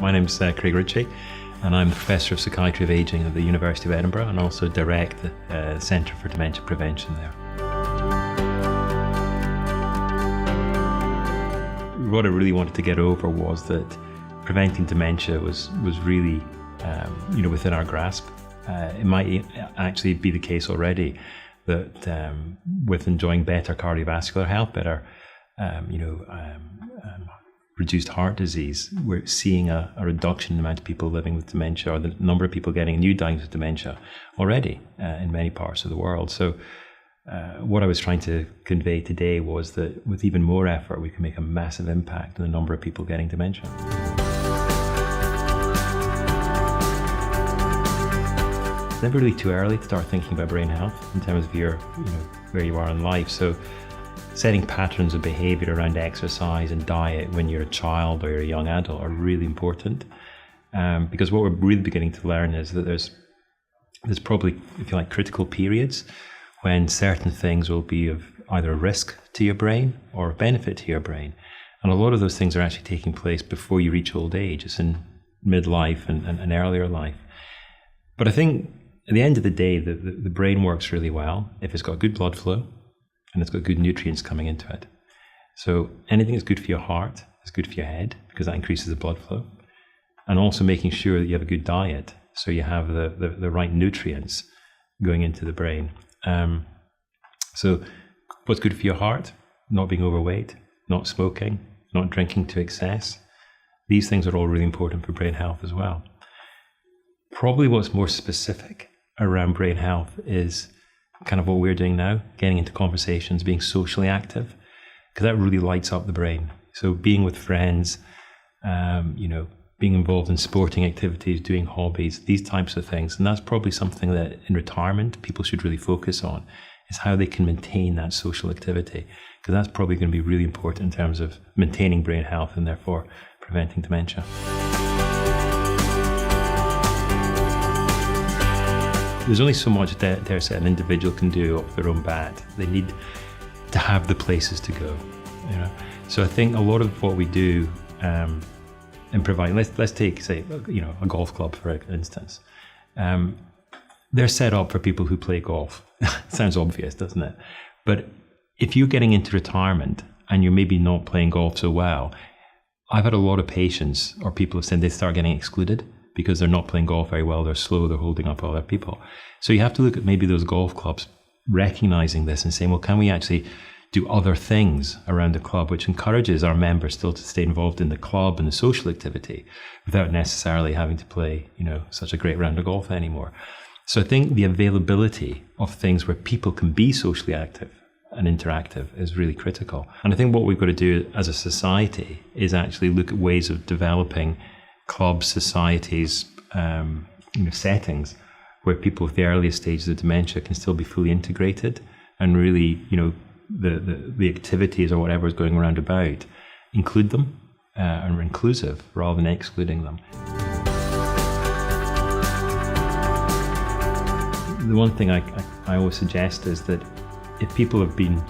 My name's Craig Ritchie, and I'm the Professor of Psychiatry of Ageing at the University of Edinburgh, and also direct the Centre for Dementia Prevention there. What I really wanted to get over was that preventing dementia was really within our grasp. It might actually be the case already that with enjoying better cardiovascular health, better reduced heart disease, we're seeing a reduction in the amount of people living with dementia, or the number of people getting a new diagnosis of dementia already in many parts of the world. So what I was trying to convey today was that with even more effort, we can make a massive impact on the number of people getting dementia. It's never really too early to start thinking about brain health in terms of where you are in life. So setting patterns of behavior around exercise and diet when you're a child or you're a young adult are really important. Because what we're really beginning to learn is that there's probably, if you like, critical periods when certain things will be of either a risk to your brain or a benefit to your brain. And a lot of those things are actually taking place before you reach old age. It's in midlife and earlier life. But I think at the end of the day, the brain works really well if it's got good blood flow and it's got good nutrients coming into it. So anything that's good for your heart is good for your head, because that increases the blood flow. And also making sure that you have a good diet, so you have the right nutrients going into the brain. So what's good for your heart? Not being overweight, not smoking, not drinking to excess. These things are all really important for brain health as well. Probably what's more specific around brain health is kind of what we're doing now, getting into conversations, being socially active, because that really lights up the brain. So being with friends, being involved in sporting activities, doing hobbies, these types of things. And that's probably something that in retirement people should really focus on, is how they can maintain that social activity, because that's probably going to be really important in terms of maintaining brain health and therefore preventing dementia. There's only so much that an individual can do off their own bat. They need to have the places to go. So I think a lot of what we do in providing, let's take, say, a golf club for instance. They're set up for people who play golf. Sounds obvious, doesn't it? But if you're getting into retirement and you're maybe not playing golf so well, I've had a lot of patients or people have said they start getting excluded because they're not playing golf very well, they're slow, they're holding up other people. So you have to look at maybe those golf clubs recognizing this and saying, well, can we actually do other things around the club which encourages our members still to stay involved in the club and the social activity without necessarily having to play, such a great round of golf anymore. So I think the availability of things where people can be socially active and interactive is really critical. And I think what we've got to do as a society is actually look at ways of developing clubs, societies, settings where people with the earliest stages of dementia can still be fully integrated and really, the activities or whatever is going around about, include them and are inclusive rather than excluding them. The one thing I always suggest is that if people have been,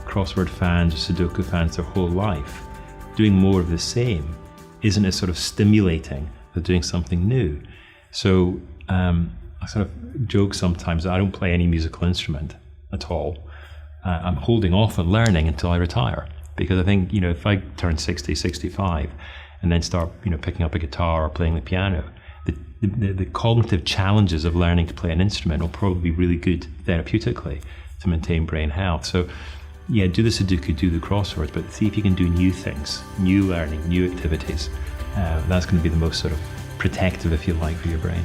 crossword fans or Sudoku fans their whole life, doing more of the same isn't as sort of stimulating as doing something new. So I sort of joke sometimes that I don't play any musical instrument at all. I'm holding off on learning until I retire, because I think, if I turn 60, 65 and then start, picking up a guitar or playing the piano, the cognitive challenges of learning to play an instrument will probably be really good therapeutically to maintain brain health. So yeah, do the Sudoku, do the crosswords, but see if you can do new things, new learning, new activities. That's going to be the most sort of protective, if you like, for your brain.